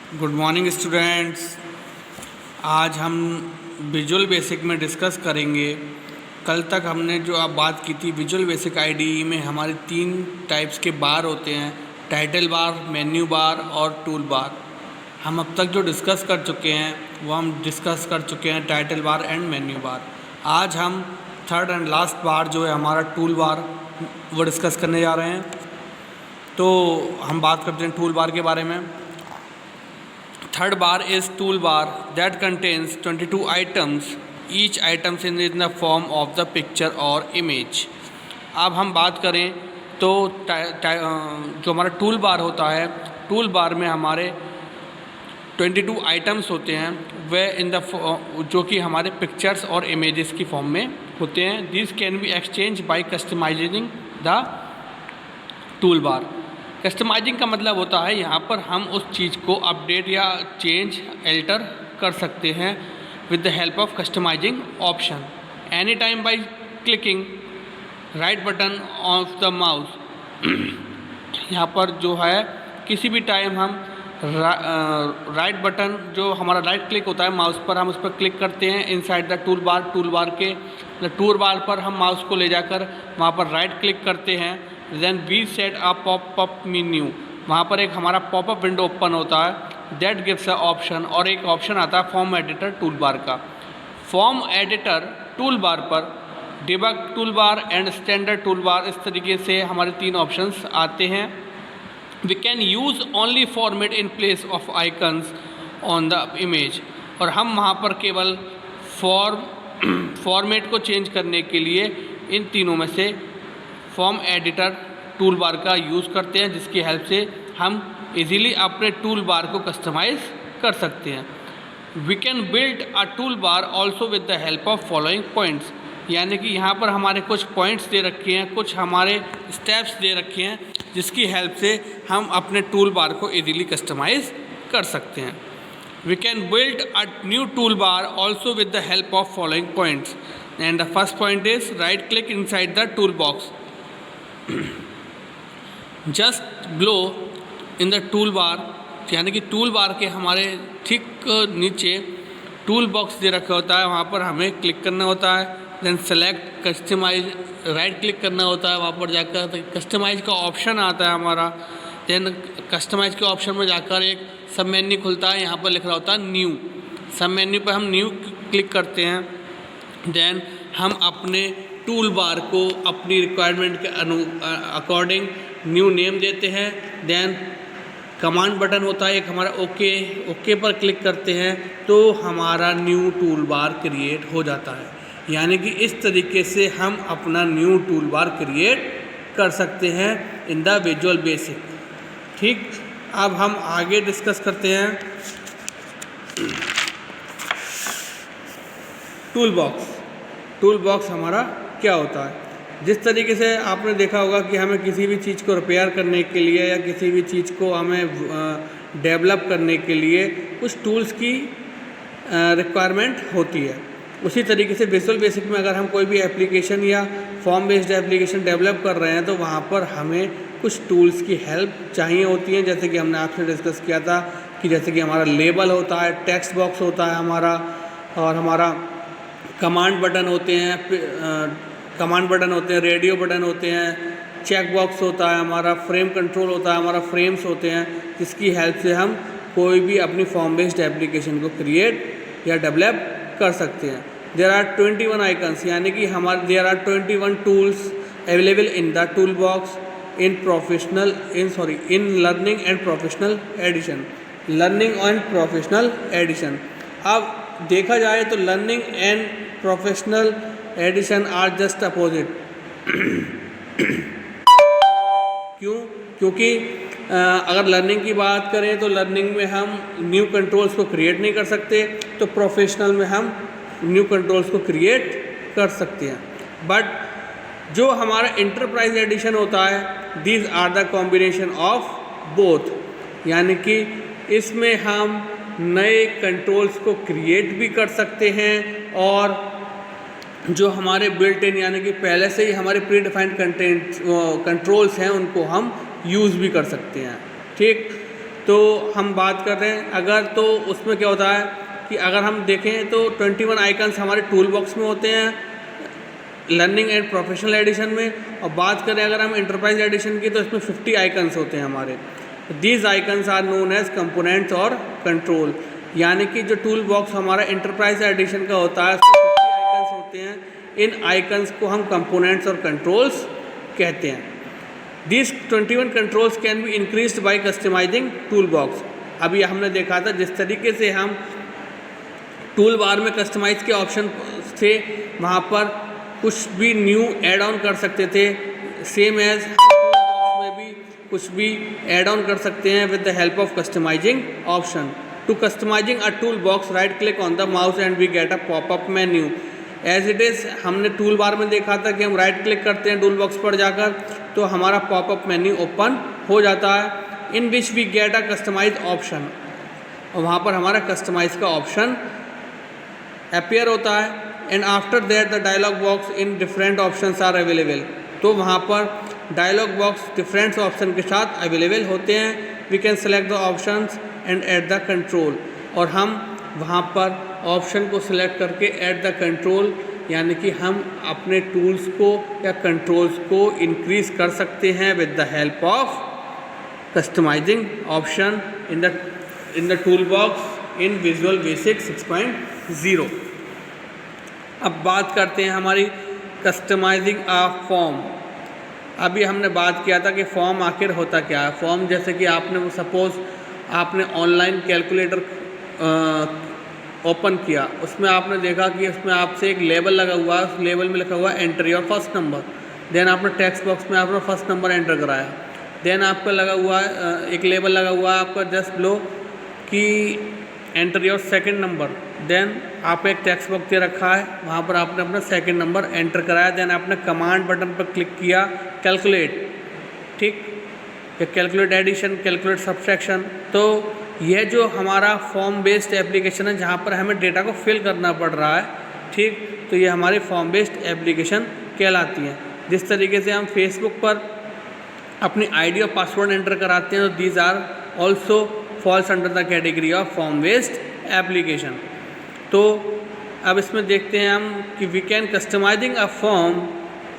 Good morning students. आज हम visual basic में डिस्कस करेंगे। कल तक हमने जो आप बात की थी, विजुअल बेसिक आईडीई में हमारे 3 टाइप्स के बार होते हैं, टाइटल बार, मेन्यू बार और टूल बार। हम अब तक जो डिस्कस कर चुके हैं वो हम डिस्कस कर चुके हैं title bar and menu bar. आज हम थर्ड एंड लास्ट बार जो है हमारा टूल बार वो डिस्कस करने जा रहे हैं। तो हम बात करते हैं टूल बार के बारे में। Third bar is toolbar that contains 22 items. Each item is in the form of the picture or image. अब हम बात करें तो जो हमारा टूल बार होता है, टूल बार में हमारे 22 आइटम्स होते हैं, वह जो कि हमारे पिक्चर्स और इमेजेस की फॉर्म में होते हैं। This can be exchange bye customising the tool bar. Customising का मतलब होता है यहाँ पर हम उस चीज़ को अपडेट या चेंज एल्टर कर सकते हैं with the help of customizing option any time by clicking right button of the mouse. यहाँ पर जो है किसी भी टाइम हम राइट बटन जो हमारा राइट क्लिक होता है माउस पर, हम उस पर क्लिक करते हैं इनसाइड द टूल बार पर हम माउस को ले जाकर वहाँ पर राइट क्लिक करते हैं। Then we set a popup menu, वहाँ पर एक हमारा पॉपअप विंडो ओपन होता है। दैट गिव्स अ ऑप्शन, और एक ऑप्शन आता है फॉर्म एडिटर टूल बार का। फॉर्म एडिटर टूल बार पर debug tool bar and standard tool bar, इस तरीके से हमारे 3 ऑप्शंस आते हैं। We can use only format in place of icons on the image, और हम वहाँ पर केवल फॉर्मेट को चेंज करने के लिए इन तीनों में से फॉर्म एडिटर टूल बार का यूज़ करते हैं, जिसकी हेल्प से हम इजीली अपने टूल बार को कस्टमाइज़ कर सकते हैं। We can build a tool bar also with the help of following points, यानी कि यहाँ पर हमारे कुछ पॉइंट्स दे रखे हैं, कुछ हमारे स्टेप्स दे रखे हैं, जिसकी हेल्प से हम अपने टूल बार को इजीली कस्टमाइज़ कर सकते हैं। We can build a new tool bar also with the help of following points, and the first point is right click inside the tool box. Just blow in the tool bar, यानी कि tool bar के हमारे ठीक नीचे tool box दे रखा होता है, वहाँ पर हमें क्लिक करना होता है। Then select customize, right click करना होता है, वहाँ पर जाकर कस्टमाइज का ऑप्शन आता है हमारा। देन कस्टमाइज के ऑप्शन में जाकर एक सब मेन्यू खुलता है, यहाँ पर लिख रहा होता है न्यू। सब मेन्यू पर हम न्यू क्लिक करते हैं। देन हम अपने टूल बार को अपनी रिक्वायरमेंट के अकॉर्डिंग न्यू नेम देते हैं। देन कमांड बटन होता है एक हमारा, ओके पर क्लिक करते हैं तो हमारा न्यू टूल बार क्रिएट हो जाता है। यानी कि इस तरीके से हम अपना न्यू टूल बार क्रिएट कर सकते हैं इन द विजुअल बेसिक। ठीक, अब हम आगे डिस्कस करते हैं टूल बॉक्स। टूल बॉक्स हमारा क्या होता है? जिस तरीके से आपने देखा होगा कि हमें किसी भी चीज़ को रिपेयर करने के लिए या किसी भी चीज़ को हमें डेवलप करने के लिए कुछ टूल्स की रिक्वायरमेंट होती है। उसी तरीके से विजुअल बेसिक में अगर हम कोई भी एप्लीकेशन या फॉर्म बेस्ड एप्लीकेशन डेवलप कर रहे हैं तो वहाँ पर हमें कुछ टूल्स की हेल्प चाहिए होती है। जैसे कि हमने आपसे डिस्कस किया था कि जैसे कि हमारा लेबल होता है, टेक्स्ट बॉक्स होता है हमारा, और हमारा कमांड बटन होते हैं, रेडियो बटन होते हैं, चेक बॉक्स होता है हमारा, फ्रेम कंट्रोल होता है हमारा, फ्रेम्स होते हैं, जिसकी हेल्प से हम कोई भी अपनी फॉर्म बेस्ड एप्लीकेशन को क्रिएट या डेवलप कर सकते हैं। देयर आर 21 आइकन्स, यानी कि हमारे there are 21 tools available in the tool box in learning and professional edition. अब देखा जाए तो learning and professional edition are just opposite. क्यों? क्योंकि अगर लर्निंग की बात करें तो लर्निंग में हम न्यू कंट्रोल्स को क्रिएट नहीं कर सकते, तो प्रोफेशनल में हम न्यू कंट्रोल्स को क्रिएट कर सकते हैं। बट जो हमारा इंटरप्राइज एडिशन होता है, these are the combination of both, यानी कि इसमें हम नए कंट्रोल्स को क्रिएट भी कर सकते हैं और जो हमारे बिल्ट इन यानी कि पहले से ही हमारे प्री डिफाइंड कंट्रोल्स हैं उनको हम यूज़ भी कर सकते हैं। ठीक, तो हम बात कर रहे हैं अगर, तो उसमें क्या होता है कि अगर हम देखें तो 21 आइकन्स हमारे टूल बॉक्स में होते हैं लर्निंग एंड प्रोफेशनल एडिशन में, और बात करें अगर हम इंटरप्राइज एडिशन की तो इसमें 50 आइकन्स होते हैं हमारे। These icons are known as components और कंट्रोल, यानी कि जो टूल बॉक्स हमारा इंटरप्राइज एडिशन का होता है उसमें 50 आइकन्स होते हैं। इन आइकन्स को हम कंपोनेंट्स और कंट्रोल्स कहते हैं। These 21 controls can be increased by customizing toolbox। अभी हमने देखा था जिस तरीके से हम टूल बार में कस्टमाइज के ऑप्शन थे वहाँ पर कुछ भी न्यू ऐड ऑन कर सकते थे, सेम एज टूल में भी कुछ भी ऐड ऑन कर सकते हैं with the help of customizing option. To customizing a tool box right click on the mouse and we get a popup menu as it is. हमने टूल बार में देखा था कि हम राइट क्लिक करते हैं टूल बॉक्स पर जाकर तो हमारा पॉपअप मेन्यू ओपन हो जाता है, in which we get a customise option, और वहाँ पर हमारा कस्टमाइज का ऑप्शन अपीयर होता है। And after that the dialog box in different options are available, तो वहाँ पर डायलॉग बॉक्स डिफरेंट ऑप्शन के साथ अवेलेबल होते हैं। We can select the options and add the control, और हम वहाँ पर ऑप्शन को सिलेक्ट करके ऐड द कंट्रोल, यानी कि हम अपने टूल्स को या कंट्रोल्स को इंक्रीज कर सकते हैं with the help of customizing option in the tool box in visual basic 6.0। अब बात करते हैं हमारी कस्टमाइजिंग अ फॉर्म। अभी हमने बात किया था कि फॉर्म आखिर होता क्या है। फॉर्म जैसे कि आपने सपोज़ आपने ऑनलाइन कैलकुलेटर ओपन किया, उसमें आपने देखा कि उसमें आपसे एक लेबल लगा हुआ है, उस लेबल में लिखा हुआ है enter your first number. Then आपने टेक्स्ट बॉक्स में आपने फर्स्ट नंबर एंटर कराया। देन आपका लगा हुआ है एक लेबल लगा हुआ है आपका जस्ट बिलो कि enter your second number. Then आप एक टेक्स्ट बॉक्स दे रखा है, वहाँ पर आपने अपना सेकंड नंबर एंटर कराया। देन आपने कमांड बटन पर क्लिक किया कैलकुलेट, ठीक, या कैलकुलेट एडिशन, कैलकुलेट सब्सट्रैक्शन। तो यह जो हमारा फॉर्म बेस्ड एप्लीकेशन है जहाँ पर हमें डेटा को फिल करना पड़ रहा है, ठीक, तो ये हमारी फॉर्म बेस्ड एप्लीकेशन कहलाती हैं। जिस तरीके से हम फेसबुक पर अपनी आईडी और पासवर्ड एंटर कराते हैं तो these are also falls under the category of form based application. तो अब इसमें देखते हैं हम कि we can customizing a form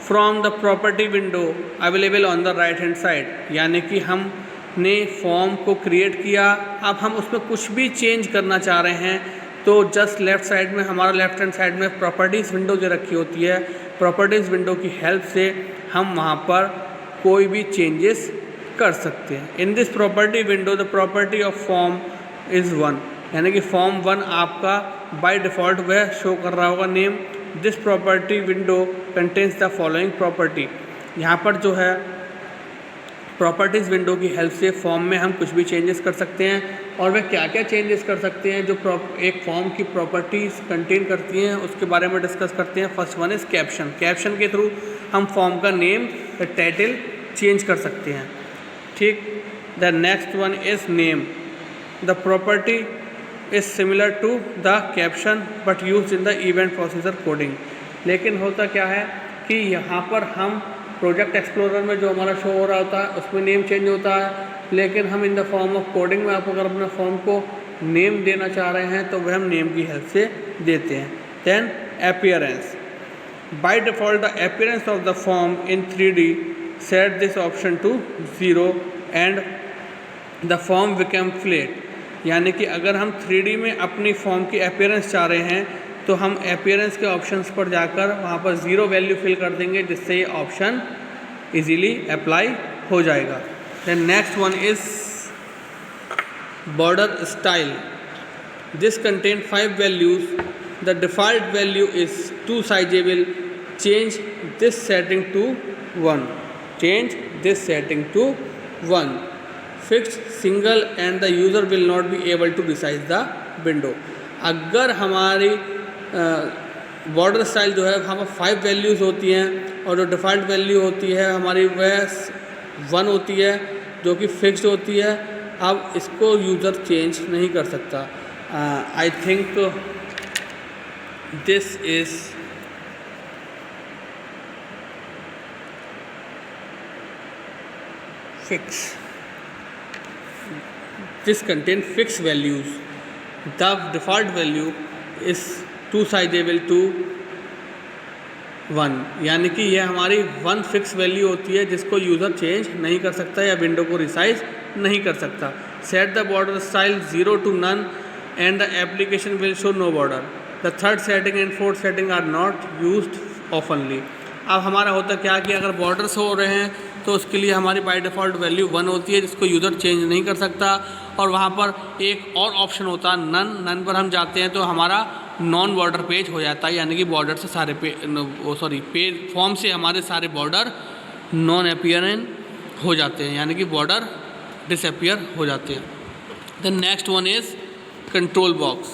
from the property window available on the right hand side, यानी कि हमने फॉर्म को क्रिएट किया, अब हम उसमें कुछ भी चेंज करना चाह रहे हैं तो जस्ट लेफ्ट साइड में हमारा लेफ्ट हैंड साइड में प्रॉपर्टीज़ विंडो जो रखी होती है, प्रॉपर्टीज़ विंडो की हेल्प से हम वहाँ पर कोई भी चेंजेस कर सकते हैं। In this property window the property of form is 1, यानी कि फॉर्म 1 आपका बाय डिफ़ॉल्ट वह शो कर रहा होगा name. This property window contains the following property. यहाँ पर जो है प्रॉपर्टीज़ विंडो की हेल्प से फॉर्म में हम कुछ भी चेंजेस कर सकते हैं, और वह क्या क्या चेंजेस कर सकते हैं जो एक फॉर्म की प्रॉपर्टीज़ कंटेन करती हैं उसके बारे में डिस्कस करते हैं। First one is caption. Caption के थ्रू हम फॉर्म का नेम या टाइटल चेंज कर सकते हैं, ठीक। The next one is name. The property is similar to the caption but use in the event procedure coding. लेकिन होता क्या है कि यहाँ पर हम प्रोजेक्ट एक्सप्लोरर में जो हमारा शो हो रहा होता है उसमें नेम चेंज होता है, लेकिन हम in the form of coding में आप अगर अपने फॉर्म को नेम देना चाह रहे हैं तो वह हम नेम की हेल्प से देते हैं। Then appearance. By default the appearance of the form in 3D set this option to 0 and the form become flat, यानी कि अगर हम 3D में अपनी फॉर्म की अपीयरेंस चाह रहे हैं तो हम अपीयरेंस के ऑप्शंस पर जाकर वहाँ पर 0 वैल्यू फिल कर देंगे, जिससे ये ऑप्शन इजीली अप्लाई हो जाएगा। Then next one is border style. This contain 5 values. The default value is 2 sizable. Change this setting to 1। Change this setting to 1। Fix single and the user will not be able to resize the window. अगर हमारी border style जो है वहाँ पर 5 values होती हैं और जो डिफ़ॉल्ट वैल्यू होती है हमारी वह 1 होती है जो कि फिक्स्ड होती है, अब इसको यूज़र चेंज नहीं कर सकता। I think this is fix. This contain fix values, the default value is two sizable to 1, यानी कि यह हमारी 1 फिक्स वैल्यू होती है जिसको यूज़र चेंज नहीं कर सकता या विंडो को रिसाइज नहीं कर सकता। Set the border style 0 to none and the application will show no border. The third setting and fourth setting are not used oftenly. अब हमारा होता क्या कि अगर बॉर्डर्स हो रहे हैं तो उसके लिए हमारी बाय डिफ़ॉल्ट वैल्यू 1 होती है जिसको यूज़र चेंज नहीं कर सकता, और वहाँ पर एक और ऑप्शन होता है नन पर हम जाते हैं तो हमारा नॉन बॉर्डर पेज हो जाता है, यानी कि बॉर्डर से सारे पेज फॉर्म से हमारे सारे बॉर्डर नॉन अपीयरेंट हो जाते हैं, यानी कि बॉर्डर डिसअपियर हो जाते हैं। The next one is control box.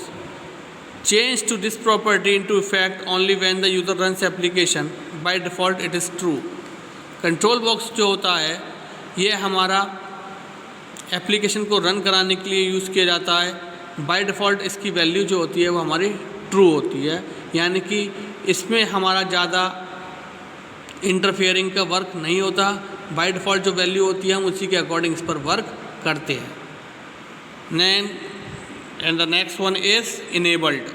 Change to this property into effect only when the user runs application, by default it is true. Control box जो होता है ये हमारा एप्लीकेशन को रन कराने के लिए यूज़ किया जाता है। बाय डिफ़ॉल्ट इसकी वैल्यू जो होती है वो हमारी ट्रू होती है, यानी कि इसमें हमारा ज़्यादा इंटरफेयरिंग का वर्क नहीं होता। बाय डिफ़ॉल्ट जो वैल्यू होती है हम उसी के अकॉर्डिंग इस पर वर्क करते हैं। And the next one is enabled.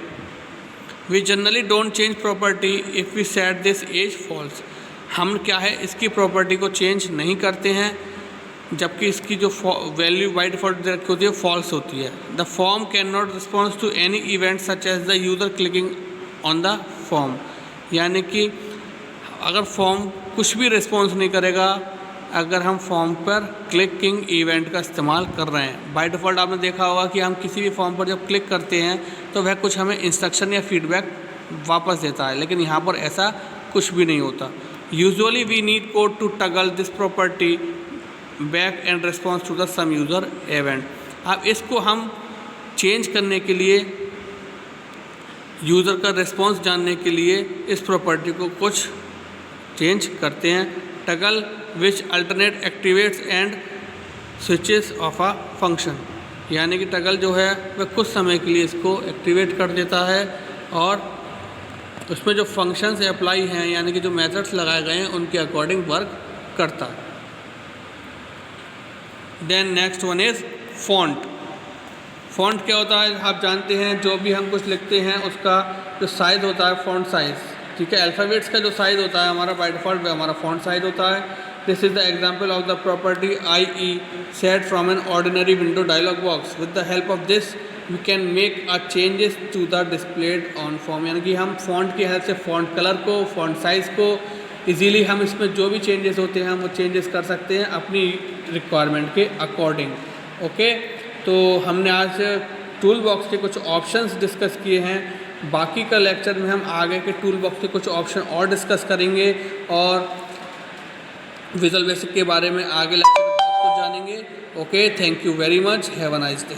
We generally don't change property if we set this as false. हम क्या है इसकी प्रॉपर्टी को चेंज नहीं करते हैं जबकि इसकी जो वैल्यू बाय डिफ़ॉल्ट रखी होती है फॉल्स होती है। The form can not response to any event such as the user clicking on the form, यानी कि अगर फॉर्म कुछ भी रिस्पॉन्स नहीं करेगा अगर हम फॉर्म पर क्लिकिंग इवेंट का इस्तेमाल कर रहे हैं। बाय डिफ़ॉल्ट आपने देखा होगा कि हम किसी भी फॉर्म पर जब क्लिक करते हैं तो वह कुछ हमें इंस्ट्रक्शन या फीडबैक वापस देता है, लेकिन यहाँ पर ऐसा कुछ भी नहीं होता। Usually we need code to toggle this property back and response to the some user event. अब इसको हम चेंज करने के लिए यूज़र का रिस्पॉन्स जानने के लिए इस प्रॉपर्टी को कुछ चेंज करते हैं। Toggle which alternate activates and switches of a function, यानी कि टगल जो है वह कुछ समय के लिए इसको एक्टिवेट कर देता है और उसमें जो फंक्शंस अप्लाई हैं यानी कि जो मेथड्स लगाए गए हैं उनके अकॉर्डिंग वर्क करता है। Then next one is font. Font क्या होता है आप जानते हैं, जो भी हम कुछ लिखते हैं उसका जो साइज़ होता है फॉन्ट साइज़, ठीक है। अल्फ़ाबेट्स का जो साइज़ होता है हमारा बाय डिफ़ॉल्ट में हमारा फॉन्ट साइज़ होता है। This is the example of the property IE set from an ordinary window dialog box. With the help of this we can make a changes to the displayed on form, यानी कि हम font की help से font colour को, font size को easily हम इसमें जो भी चेंजेस होते हैं हम वो चेंजेस कर सकते हैं अपनी रिक्वायरमेंट के अकॉर्डिंग। ओके, तो हमने आज टूल बॉक्स के कुछ ऑप्शंस डिस्कस किए हैं। बाकी का लेक्चर में हम आगे के टूल बॉक्स के कुछ ऑप्शन और डिस्कस करेंगे और विजुअल बेसिक के बारे में आगे लेक्चर में बहुत कुछ जानेंगे। Okay, thank you very much, have a nice day.